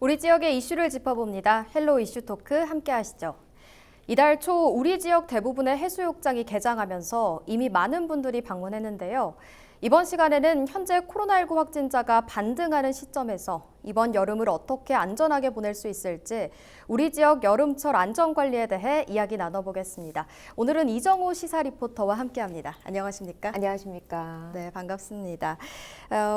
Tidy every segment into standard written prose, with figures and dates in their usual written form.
우리 지역의 이슈를 짚어봅니다. 헬로 이슈 토크 함께 하시죠. 이달 초 우리 지역 대부분의 해수욕장이 개장하면서 이미 많은 분들이 방문했는데요. 이번 시간에는 현재 코로나19 확진자가 반등하는 시점에서 이번 여름을 어떻게 안전하게 보낼 수 있을지 우리 지역 여름철 안전관리에 대해 이야기 나눠보겠습니다. 오늘은 이정호 시사 리포터와 함께합니다. 안녕하십니까? 안녕하십니까? 네, 반갑습니다.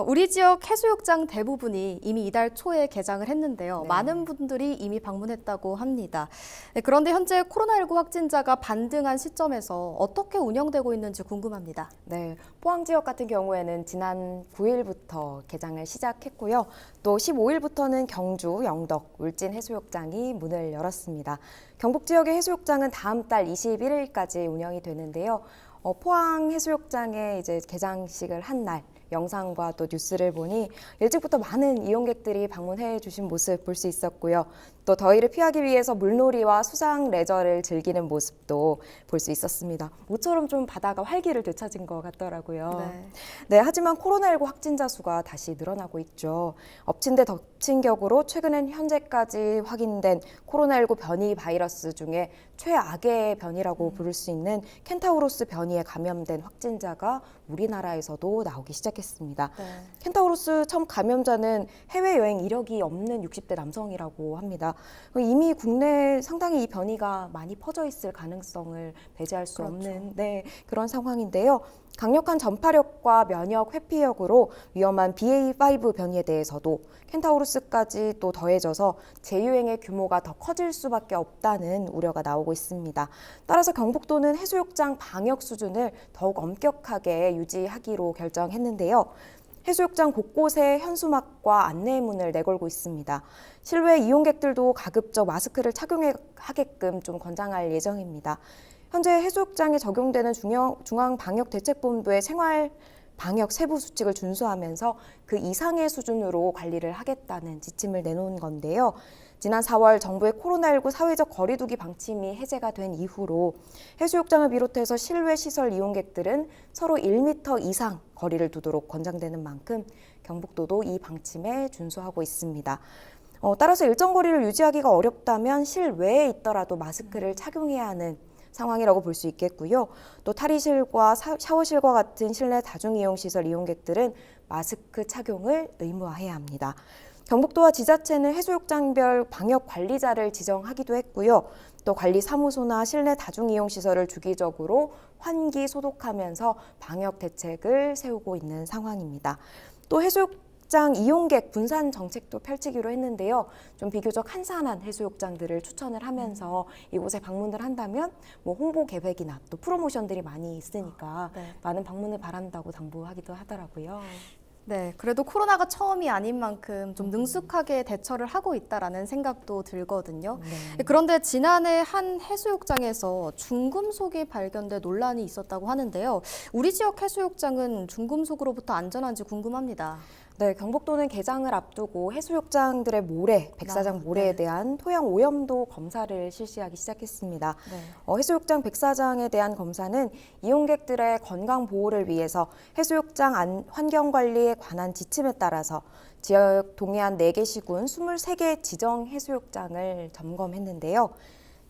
우리 지역 해수욕장 대부분이 이미 이달 초에 개장을 했는데요. 네. 많은 분들이 이미 방문했다고 합니다. 네, 그런데 현재 코로나19 확진자가 반등한 시점에서 어떻게 운영되고 있는지 궁금합니다. 네, 포항 지역 같은 경우에는 지난 9일부터 개장을 시작했고요. 또 15일부터는 경주, 영덕, 울진 해수욕장이 문을 열었습니다. 경북 지역의 해수욕장은 다음 달 21일까지 운영이 되는데요. 포항 해수욕장에 이제 개장식을 한 날 영상과 또 뉴스를 보니 일찍부터 많은 이용객들이 방문해 주신 모습 볼 수 있었고요. 또 더위를 피하기 위해서 물놀이와 수상 레저를 즐기는 모습도 볼 수 있었습니다. 모처럼 좀 바다가 활기를 되찾은 것 같더라고요. 네, 하지만 코로나19 확진자 수가 다시 늘어나고 있죠. 엎친 데 덮친 격으로 최근엔 현재까지 확인된 코로나19 변이 바이러스 중에 최악의 변이라고 부를 수 있는 켄타우로스 변이에 감염된 확진자가 우리나라에서도 나오기 시작했습니다. 네. 켄타우로스 처음 감염자는 해외여행 이력이 없는 60대 남성이라고 합니다. 이미 국내에 상당히 이 변이가 많이 퍼져 있을 가능성을 배제할 수 없는 그런 상황인데요. 강력한 전파력과 면역 회피력으로 위험한 BA.5 변이에 대해서도 켄타우로스까지 또 더해져서 재유행의 규모가 더 커질 수밖에 없다는 우려가 나오고 있습니다. 따라서 경북도는 해수욕장 방역 수준을 더욱 엄격하게 유지하기로 결정했는데요. 해수욕장 곳곳에 현수막과 안내문을 내걸고 있습니다. 실외 이용객들도 가급적 마스크를 착용하게끔 좀 권장할 예정입니다. 현재 해수욕장에 적용되는 중앙방역대책본부의 생활 방역 세부 수칙을 준수하면서 그 이상의 수준으로 관리를 하겠다는 지침을 내놓은 건데요. 지난 4월 정부의 코로나19 사회적 거리두기 방침이 해제가 된 이후로 해수욕장을 비롯해서 실외 시설 이용객들은 서로 1m 이상 거리를 두도록 권장되는 만큼 경북도도 이 방침에 준수하고 있습니다. 따라서 일정 거리를 유지하기가 어렵다면 실외에 있더라도 마스크를 착용해야 하는 상황이라고 볼 수 있겠고요. 또 탈의실과 샤워실과 같은 실내 다중이용시설 이용객들은 마스크 착용을 의무화해야 합니다. 경북도와 지자체는 해수욕장별 방역관리자를 지정하기도 했고요. 또 관리사무소나 실내 다중이용시설을 주기적으로 환기 소독하면서 방역 대책을 세우고 있는 상황입니다. 또 해수욕장 이용객 분산 정책도 펼치기로 했는데요. 좀 비교적 한산한 해수욕장들을 추천을 하면서 이곳에 방문을 한다면 뭐 홍보 계획이나 또 프로모션들이 많이 있으니까 많은 방문을 바란다고 당부하기도 하더라고요. 네, 그래도 코로나가 처음이 아닌 만큼 좀 능숙하게 대처를 하고 있다라는 생각도 들거든요. 그런데 지난해 한 해수욕장에서 중금속이 발견돼 논란이 있었다고 하는데요. 우리 지역 해수욕장은 중금속으로부터 안전한지 궁금합니다. 네, 경북도는 개장을 앞두고 해수욕장들의 모래, 백사장 모래에 대한 토양 오염도 검사를 실시하기 시작했습니다. 해수욕장 백사장에 대한 검사는 이용객들의 건강 보호를 위해서 해수욕장 환경 관리에 관한 지침에 따라서 지역 동해안 4개 시군 23개 지정 해수욕장을 점검했는데요.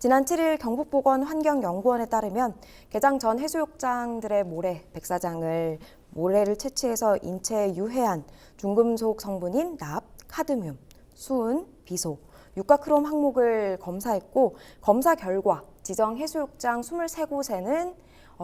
지난 7일 경북보건환경연구원에 따르면 개장 전 해수욕장들의 모래, 백사장을 모래를 채취해서 인체에 유해한 중금속 성분인 납, 카드뮴, 수은, 비소, 육가크롬 항목을 검사했고 검사 결과 지정 해수욕장 23곳에는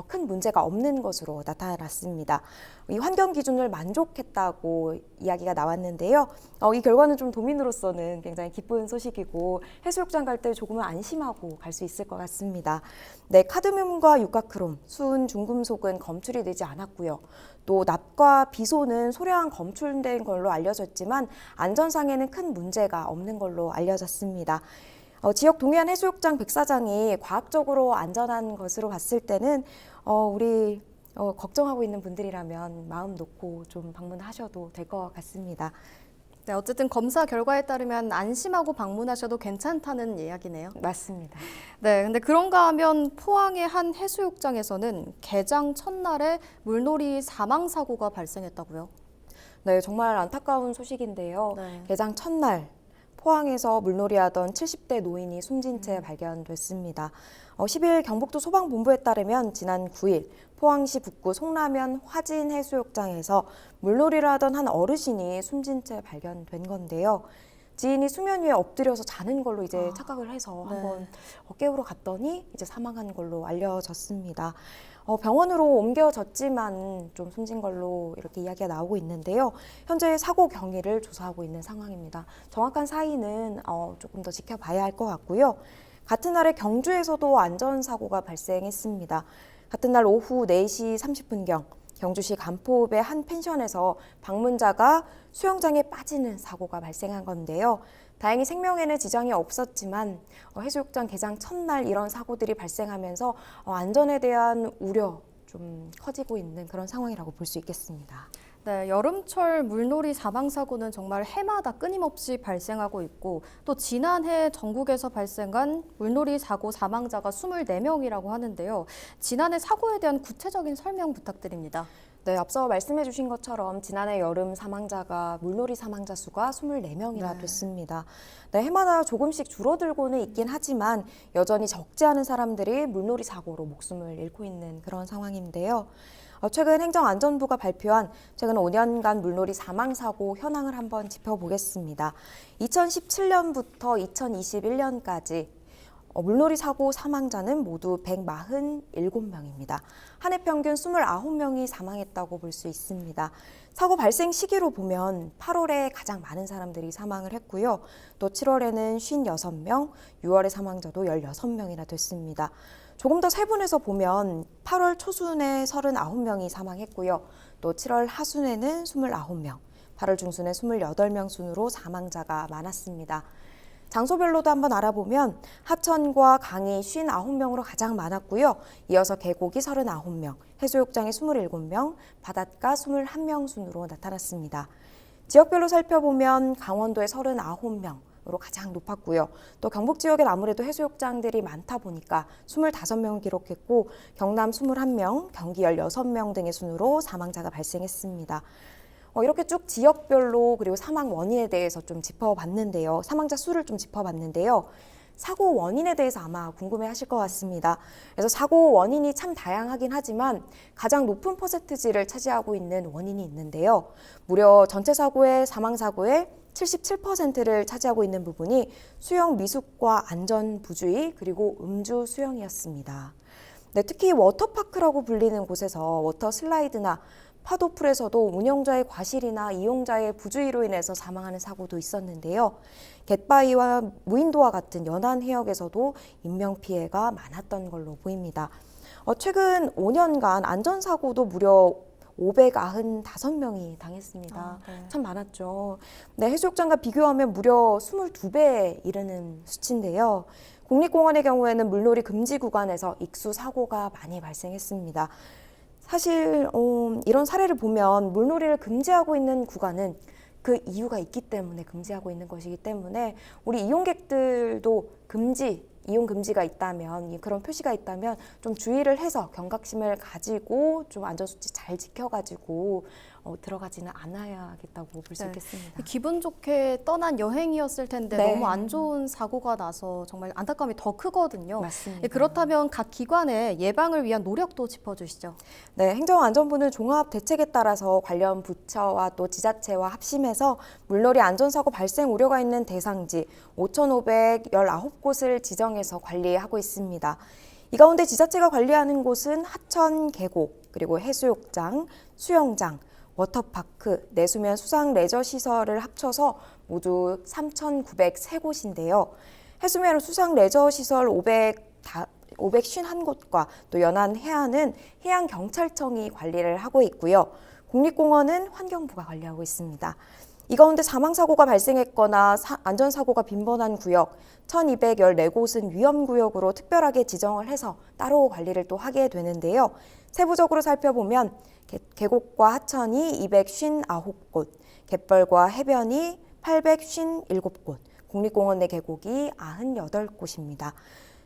큰 문제가 없는 것으로 나타났습니다. 이 환경 기준을 만족했다고 이야기가 나왔는데요. 이 결과는 좀 도민으로서는 굉장히 기쁜 소식이고 해수욕장 갈 때 조금은 안심하고 갈 수 있을 것 같습니다. 네, 카드뮴과 육가크롬, 수은, 중금속은 검출이 되지 않았고요. 또 납과 비소는 소량 검출된 걸로 알려졌지만 안전상에는 큰 문제가 없는 걸로 알려졌습니다. 지역 동해안 해수욕장 백사장이 과학적으로 안전한 것으로 봤을 때는 우리 걱정하고 있는 분들이라면 마음 놓고 좀 방문하셔도 될 것 같습니다. 네, 어쨌든 검사 결과에 따르면 안심하고 방문하셔도 괜찮다는 이야기네요. 맞습니다. 네, 근데 그런가 하면 포항의 한 해수욕장에서는 개장 첫날에 물놀이 사망 사고가 발생했다고요? 네, 정말 안타까운 소식인데요. 개장 첫날 포항에서 물놀이하던 70대 노인이 숨진 채 발견됐습니다. 10일 경북도 소방본부에 따르면 지난 9일 포항시 북구 송라면 화진 해수욕장에서 물놀이를 하던 한 어르신이 숨진 채 발견된 건데요. 지인이 수면 위에 엎드려서 자는 걸로 이제 착각을 해서 네. 한번 깨우러 갔더니 이제 사망한 걸로 알려졌습니다. 병원으로 옮겨졌지만 좀 숨진 걸로 이렇게 이야기가 나오고 있는데요. 현재 사고 경위를 조사하고 있는 상황입니다. 정확한 사인은 조금 더 지켜봐야 할 것 같고요. 같은 날에 경주에서도 안전사고가 발생했습니다. 같은 날 오후 4시 30분경 경주시 간포읍의 한 펜션에서 방문자가 수영장에 빠지는 사고가 발생한 건데요. 다행히 생명에는 지장이 없었지만 해수욕장 개장 첫날 이런 사고들이 발생하면서 안전에 대한 우려 좀 커지고 있는 그런 상황이라고 볼 수 있겠습니다. 네, 여름철 물놀이 사망 사고는 정말 해마다 끊임없이 발생하고 있고 또 지난해 전국에서 발생한 물놀이 사고 사망자가 24명이라고 하는데요. 지난해 사고에 대한 구체적인 설명 부탁드립니다. 네, 앞서 말씀해 주신 것처럼 지난해 여름 사망자가 물놀이 사망자 수가 24명이나 됐습니다. 네, 해마다 조금씩 줄어들고는 있긴 하지만 여전히 적지 않은 사람들이 물놀이 사고로 목숨을 잃고 있는 그런 상황인데요. 최근 행정안전부가 발표한 최근 5년간 물놀이 사망사고 현황을 한번 짚어보겠습니다. 2017년부터 2021년까지 물놀이 사고 사망자는 모두 147명입니다. 한 해 평균 29명이 사망했다고 볼 수 있습니다. 사고 발생 시기로 보면 8월에 가장 많은 사람들이 사망을 했고요. 또 7월에는 56명, 6월의 사망자도 16명이나 됐습니다. 조금 더 세분해서 보면 8월 초순에 39명이 사망했고요. 또 7월 하순에는 29명, 8월 중순에 28명 순으로 사망자가 많았습니다. 장소별로도 한번 알아보면 하천과 강이 59명으로 가장 많았고요. 이어서 계곡이 39명, 해수욕장이 27명, 바닷가 21명 순으로 나타났습니다. 지역별로 살펴보면 강원도에 39명으로 가장 높았고요. 또 경북 지역엔 아무래도 해수욕장들이 많다 보니까 25명을 기록했고 경남 21명, 경기 16명 등의 순으로 사망자가 발생했습니다. 이렇게 쭉 지역별로 그리고 사망 원인에 대해서 좀 짚어봤는데요. 사망자 수를 좀 짚어봤는데요. 사고 원인에 대해서 아마 궁금해하실 것 같습니다. 그래서 사고 원인이 참 다양하긴 하지만 가장 높은 퍼센트지를 차지하고 있는 원인이 있는데요. 무려 전체 사고의 사망 사고의 77%를 차지하고 있는 부분이 수영 미숙과 안전 부주의 그리고 음주 수영이었습니다. 네, 특히 워터파크라고 불리는 곳에서 워터 슬라이드나 파도풀에서도 운영자의 과실이나 이용자의 부주의로 인해서 사망하는 사고도 있었는데요. 갯바위와 무인도와 같은 연안 해역에서도 인명피해가 많았던 걸로 보입니다. 최근 5년간 안전사고도 무려 595명이 당했습니다. 네. 참 많았죠. 네, 해수욕장과 비교하면 무려 22배에 이르는 수치인데요. 국립공원의 경우에는 물놀이 금지 구간에서 익수 사고가 많이 발생했습니다. 사실 이런 사례를 보면 물놀이를 금지하고 있는 구간은 그 이유가 있기 때문에 금지하고 있는 것이기 때문에 우리 이용객들도 이용 금지가 있다면 그런 표시가 있다면 좀 주의를 해서 경각심을 가지고 좀 안전수칙 잘 지켜가지고 들어가지는 않아야겠다고 볼 수 네. 있겠습니다. 기분 좋게 떠난 여행이었을 텐데 네. 너무 안 좋은 사고가 나서 정말 안타까움이 더 크거든요. 맞습니다. 예, 그렇다면 각 기관의 예방을 위한 노력도 짚어주시죠. 네, 행정안전부는 종합 대책에 따라서 관련 부처와 또 지자체와 합심해서 물놀이 안전사고 발생 우려가 있는 대상지 5,519곳을 지정해서 관리하고 있습니다. 이 가운데 지자체가 관리하는 곳은 하천, 계곡, 그리고 해수욕장, 수영장, 워터파크, 내수면 수상 레저 시설을 합쳐서 모두 3,903곳인데요. 해수면 수상 레저 시설 551곳과 또 연안 해안은 해양경찰청이 관리를 하고 있고요. 국립공원은 환경부가 관리하고 있습니다. 이 가운데 사망사고가 발생했거나 안전사고가 빈번한 구역 1,214곳은 위험구역으로 특별하게 지정을 해서 따로 관리를 또 하게 되는데요. 세부적으로 살펴보면 계곡과 하천이 259곳, 갯벌과 해변이 857곳, 국립공원 내 계곡이 98곳입니다.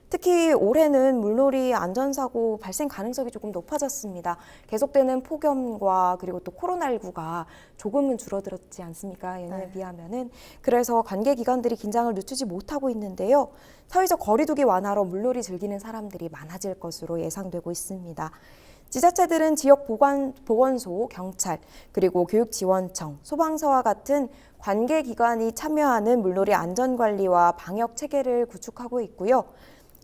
특히 올해는 물놀이 안전사고 발생 가능성이 조금 높아졌습니다. 계속되는 폭염과 그리고 또 코로나19가 조금은 줄어들었지 않습니까? 예년에 네. 비하면은. 그래서 관계 기관들이 긴장을 늦추지 못하고 있는데요. 사회적 거리두기 완화로 물놀이 즐기는 사람들이 많아질 것으로 예상되고 있습니다. 지자체들은 지역 보건소, 경찰, 그리고 교육지원청, 소방서와 같은 관계 기관이 참여하는 물놀이 안전관리와 방역 체계를 구축하고 있고요.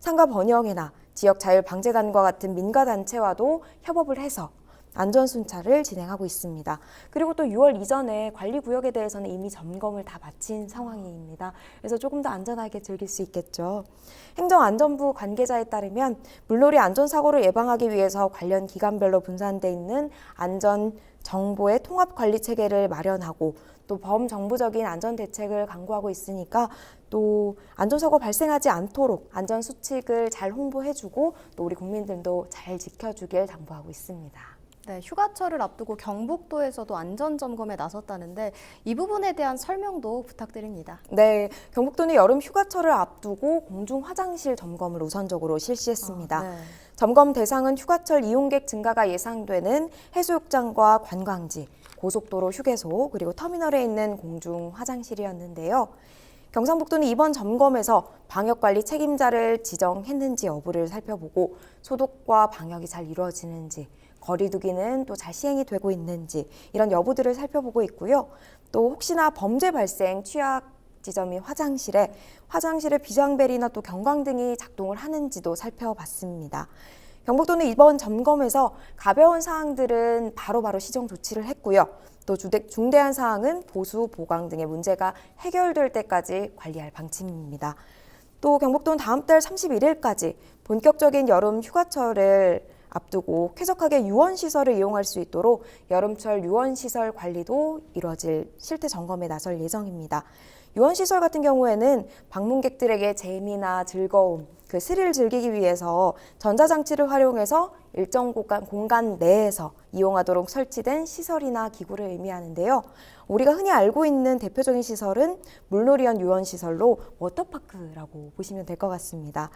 상가 번영회나 지역 자율방재단과 같은 민가단체와도 협업을 해서 안전순찰을 진행하고 있습니다. 그리고 또 6월 이전에 관리구역에 대해서는 이미 점검을 다 마친 상황입니다. 그래서 조금 더 안전하게 즐길 수 있겠죠. 행정안전부 관계자에 따르면 물놀이 안전사고를 예방하기 위해서 관련 기관별로 분산돼 있는 안전 정보의 통합 관리 체계를 마련하고 또 범정부적인 안전 대책을 강구하고 있으니까 또 안전사고 발생하지 않도록 안전 수칙을 잘 홍보해주고 또 우리 국민들도 잘 지켜주길 당부하고 있습니다. 네, 휴가철을 앞두고 경북도에서도 안전점검에 나섰다는데 이 부분에 대한 설명도 부탁드립니다. 네, 경북도는 여름 휴가철을 앞두고 공중 화장실 점검을 우선적으로 실시했습니다. 네. 점검 대상은 휴가철 이용객 증가가 예상되는 해수욕장과 관광지, 고속도로 휴게소, 그리고 터미널에 있는 공중 화장실이었는데요. 경상북도는 이번 점검에서 방역관리 책임자를 지정했는지 여부를 살펴보고 소독과 방역이 잘 이루어지는지, 거리두기는 또 잘 시행이 되고 있는지 이런 여부들을 살펴보고 있고요. 또 혹시나 범죄 발생 취약 지점인 화장실에 비상벨이나 또 경광등이 작동을 하는지도 살펴봤습니다. 경북도는 이번 점검에서 가벼운 사항들은 바로바로 시정 조치를 했고요. 또 중대한 사항은 보수, 보강 등의 문제가 해결될 때까지 관리할 방침입니다. 또 경북도는 다음 달 31일까지 본격적인 여름 휴가철을 앞두고 쾌적하게 유원시설을 이용할 수 있도록 여름철 유원시설 관리도 이루어질 실태 점검에 나설 예정입니다. 유원시설 같은 경우에는 방문객들에게 재미나 즐거움, 그 스릴을 즐기기 위해서 전자장치를 활용해서 일정 공간 내에서 이용하도록 설치된 시설이나 기구를 의미하는데요. 우리가 흔히 알고 있는 대표적인 시설은 물놀이원 유원시설로 워터파크라고 보시면 될 것 같습니다.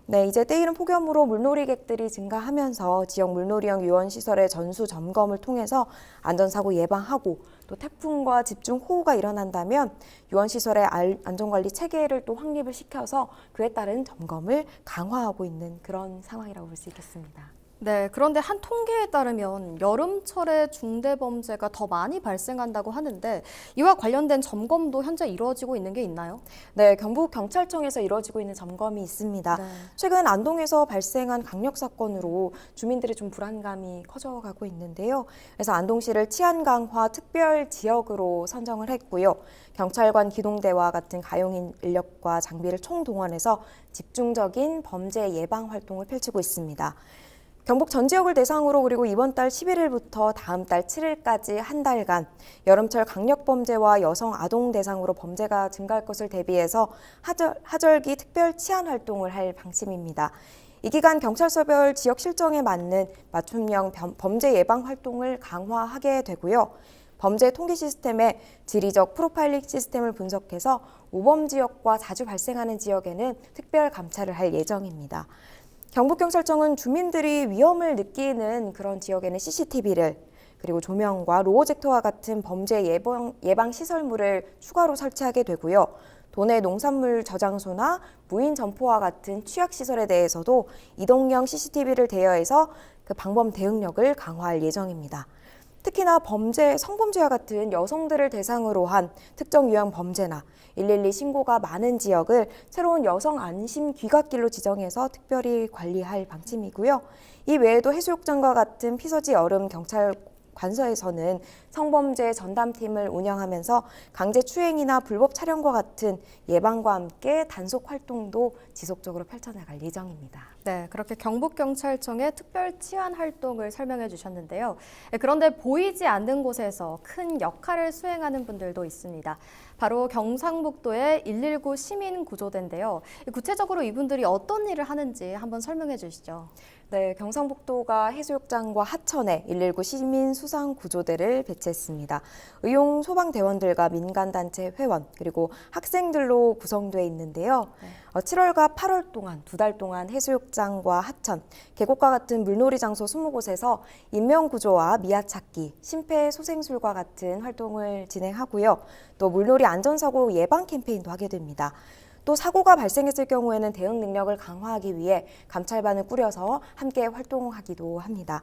네, 이제 때이른 폭염으로 물놀이객들이 증가하면서 지역 물놀이형 유원시설의 전수 점검을 통해서 안전사고 예방하고 또 태풍과 집중호우가 일어난다면 유원시설의 안전관리 체계를 또 확립을 시켜서 그에 따른 점검을 강화하고 있는 그런 상황이라고 볼 수 있겠습니다. 네, 그런데 한 통계에 따르면 여름철에 중대범죄가 더 많이 발생한다고 하는데 이와 관련된 점검도 현재 이루어지고 있는 게 있나요? 네, 경북경찰청에서 이루어지고 있는 점검이 있습니다. 네. 최근 안동에서 발생한 강력 사건으로 주민들의 좀 불안감이 커져가고 있는데요. 그래서 안동시를 치안 강화 특별 지역으로 선정을 했고요. 경찰관 기동대와 같은 가용 인력과 장비를 총동원해서 집중적인 범죄 예방 활동을 펼치고 있습니다. 경북 전 지역을 대상으로 그리고 이번 달 11일부터 다음 달 7일까지 한 달간 여름철 강력범죄와 여성 아동 대상으로 범죄가 증가할 것을 대비해서 하절기 특별 치안 활동을 할 방침입니다. 이 기간 경찰서별 지역 실정에 맞는 맞춤형 범죄 예방 활동을 강화하게 되고요. 범죄 통계 시스템에 지리적 프로파일링 시스템을 분석해서 우범 지역과 자주 발생하는 지역에는 특별 감찰을 할 예정입니다. 경북경찰청은 주민들이 위험을 느끼는 그런 지역에는 CCTV를 그리고 조명과 로어젝터와 같은 범죄 예방 시설물을 추가로 설치하게 되고요. 도내 농산물 저장소나 무인 점포와 같은 취약 시설에 대해서도 이동형 CCTV를 대여해서 그 방범 대응력을 강화할 예정입니다. 특히나 성범죄와 같은 여성들을 대상으로 한 특정 유형 범죄나 112 신고가 많은 지역을 새로운 여성 안심 귀갓길로 지정해서 특별히 관리할 방침이고요. 이 외에도 해수욕장과 같은 피서지 여름 경찰 관서에서는 성범죄 전담팀을 운영하면서 강제추행이나 불법 촬영과 같은 예방과 함께 단속 활동도 지속적으로 펼쳐나갈 예정입니다. 네, 그렇게 경북경찰청의 특별 치안 활동을 설명해 주셨는데요. 그런데 보이지 않는 곳에서 큰 역할을 수행하는 분들도 있습니다. 바로 경상북도의 119 시민 구조대인데요. 구체적으로 이분들이 어떤 일을 하는지 한번 설명해 주시죠. 네, 경상북도가 해수욕장과 하천에 119 시민 수상 구조대를 배치했습니다. 의용 소방대원들과 민간단체 회원 그리고 학생들로 구성되어 있는데요. 7월과 8월 동안 2달 동안 해수욕장과 하천, 계곡과 같은 물놀이 장소 20곳에서 인명구조와 미아찾기, 심폐소생술과 같은 활동을 진행하고요. 또 물놀이 안전사고 예방 캠페인도 하게 됩니다. 또 사고가 발생했을 경우에는 대응 능력을 강화하기 위해 감찰반을 꾸려서 함께 활동하기도 합니다.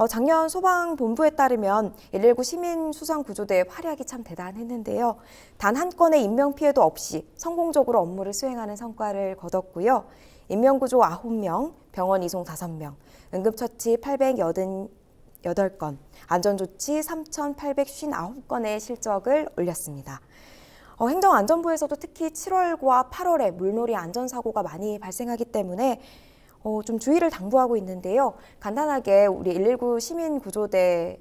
작년 소방본부에 따르면 119 시민 수상 구조대의 활약이 참 대단했는데요. 단 한 건의 인명피해도 없이 성공적으로 업무를 수행하는 성과를 거뒀고요. 인명구조 9명, 병원 이송 5명, 응급처치 888건, 안전조치 3,859건의 실적을 올렸습니다. 행정안전부에서도 특히 7월과 8월에 물놀이 안전사고가 많이 발생하기 때문에 좀 주의를 당부하고 있는데요. 간단하게 우리 119 시민구조대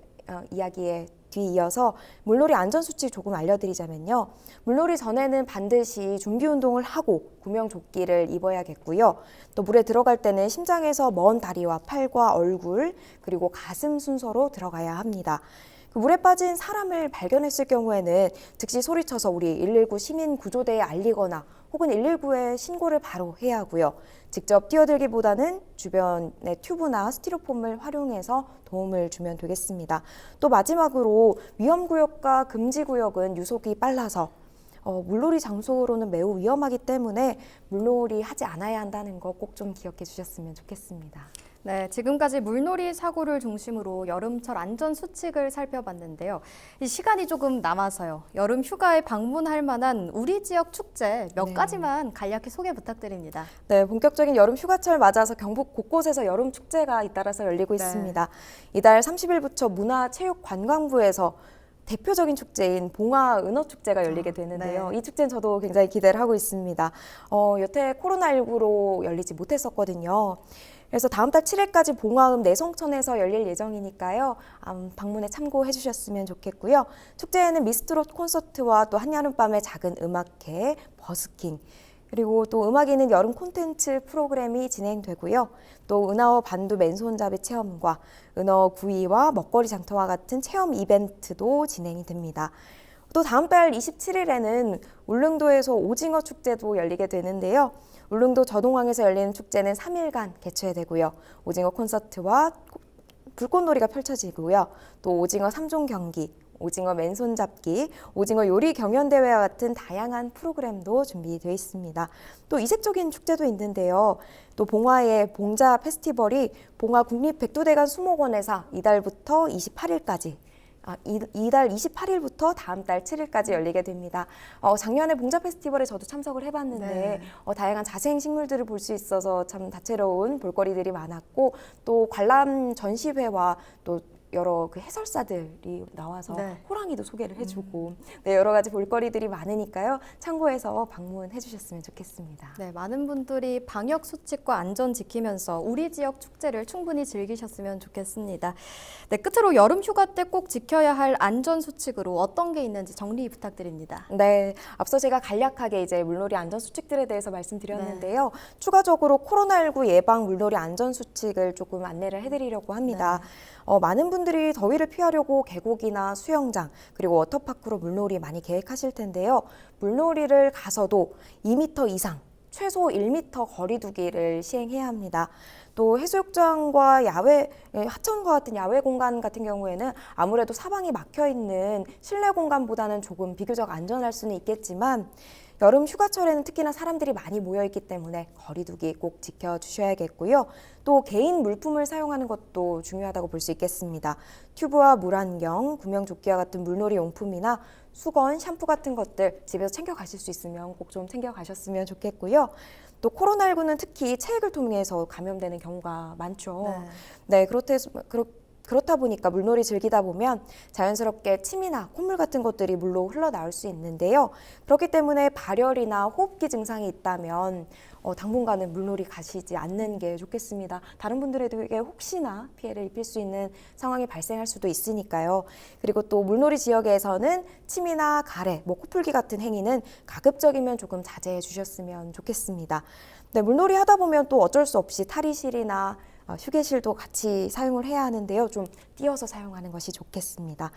이야기에 뒤이어서 물놀이 안전수칙 조금 알려드리자면요. 물놀이 전에는 반드시 준비운동을 하고 구명조끼를 입어야겠고요. 또 물에 들어갈 때는 심장에서 먼 다리와 팔과 얼굴 그리고 가슴 순서로 들어가야 합니다. 물에 빠진 사람을 발견했을 경우에는 즉시 소리쳐서 우리 119 시민구조대에 알리거나 혹은 119에 신고를 바로 해야 하고요. 직접 뛰어들기보다는 주변의 튜브나 스티로폼을 활용해서 도움을 주면 되겠습니다. 또 마지막으로 위험구역과 금지구역은 유속이 빨라서 물놀이 장소로는 매우 위험하기 때문에 물놀이 하지 않아야 한다는 거 꼭 좀 기억해 주셨으면 좋겠습니다. 네, 지금까지 물놀이 사고를 중심으로 여름철 안전 수칙을 살펴봤는데요. 이 시간이 조금 남아서요. 여름 휴가에 방문할 만한 우리 지역 축제 몇 가지만 간략히 소개 부탁드립니다. 네, 본격적인 여름 휴가철 맞아서 경북 곳곳에서 여름 축제가 잇따라서 열리고 있습니다. 이달 30일부터 문화체육관광부에서 대표적인 축제인 봉화 은어축제가 열리게 되는데요. 네. 이 축제는 저도 굉장히 기대를 하고 있습니다. 여태 코로나19로 열리지 못했었거든요. 그래서 다음 달 7일까지 봉화읍 내성천에서 열릴 예정이니까요. 방문에 참고해 주셨으면 좋겠고요. 축제에는 미스트롯 콘서트와 또 한여름밤의 작은 음악회, 버스킹, 그리고 또 음악이 있는 여름 콘텐츠 프로그램이 진행되고요. 또 은하어 반두 맨손잡이 체험과 은하어 구이와 먹거리 장터와 같은 체험 이벤트도 진행이 됩니다. 또 다음 달 27일에는 울릉도에서 오징어 축제도 열리게 되는데요. 울릉도 저동항에서 열리는 축제는 3일간 개최되고요. 오징어 콘서트와 불꽃놀이가 펼쳐지고요. 또 오징어 3종 경기, 오징어 맨손 잡기, 오징어 요리 경연대회와 같은 다양한 프로그램도 준비되어 있습니다. 또 이색적인 축제도 있는데요. 또 봉화의 봉자 페스티벌이 봉화 국립백두대간 수목원에서 이달부터 28일까지 이달 28일부터 다음 달 7일까지 열리게 됩니다. 작년에 봉자 페스티벌에 저도 참석을 해봤는데 네. 다양한 자생 식물들을 볼 수 있어서 참 다채로운 볼거리들이 많았고 또 관람 전시회와 또 여러 그 해설사들이 나와서 네. 호랑이도 소개를 해주고 네, 여러 가지 볼거리들이 많으니까요. 참고해서 방문해 주셨으면 좋겠습니다. 네, 많은 분들이 방역 수칙과 안전 지키면서 우리 지역 축제를 충분히 즐기셨으면 좋겠습니다. 네, 끝으로 여름 휴가 때 꼭 지켜야 할 안전 수칙으로 어떤 게 있는지 정리 부탁드립니다. 네, 앞서 제가 간략하게 이제 물놀이 안전 수칙들에 대해서 말씀드렸는데요. 추가적으로 코로나19 예방 물놀이 안전 수칙을 조금 안내를 해드리려고 합니다. 많은 분들이 더위를 피하려고 계곡이나 수영장 그리고 워터파크로 물놀이 많이 계획하실 텐데요. 물놀이를 가서도 2m 이상 최소 1m 거리 두기를 시행해야 합니다. 또 해수욕장과 하천과 같은 야외 공간 같은 경우에는 아무래도 사방이 막혀 있는 실내 공간보다는 조금 비교적 안전할 수는 있겠지만 여름 휴가철에는 특히나 사람들이 많이 모여 있기 때문에 거리 두기 꼭 지켜주셔야겠고요. 또 개인 물품을 사용하는 것도 중요하다고 볼 수 있겠습니다. 튜브와 물안경, 구명조끼와 같은 물놀이 용품이나 수건, 샴푸 같은 것들 집에서 챙겨가실 수 있으면 꼭 좀 챙겨가셨으면 좋겠고요. 또 코로나19는 특히 체액을 통해서 감염되는 경우가 많죠. 네, 그렇다 보니까 물놀이 즐기다 보면 자연스럽게 침이나 콧물 같은 것들이 물로 흘러나올 수 있는데요. 그렇기 때문에 발열이나 호흡기 증상이 있다면 당분간은 물놀이 가시지 않는 게 좋겠습니다. 다른 분들에게 혹시나 피해를 입힐 수 있는 상황이 발생할 수도 있으니까요. 그리고 또 물놀이 지역에서는 침이나 가래, 코풀기 같은 행위는 가급적이면 조금 자제해 주셨으면 좋겠습니다. 네, 물놀이 하다 보면 또 어쩔 수 없이 탈의실이나 휴게실도 같이 사용을 해야 하는데요. 좀 띄어서 사용하는 것이 좋겠습니다.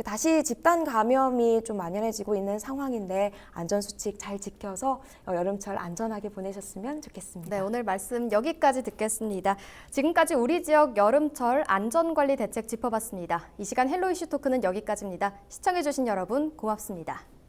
다시 집단 감염이 좀 만연해지고 있는 상황인데 안전수칙 잘 지켜서 여름철 안전하게 보내셨으면 좋겠습니다. 네, 오늘 말씀 여기까지 듣겠습니다. 지금까지 우리 지역 여름철 안전관리 대책 짚어봤습니다. 이 시간 헬로 이슈 토크는 여기까지입니다. 시청해주신 여러분 고맙습니다.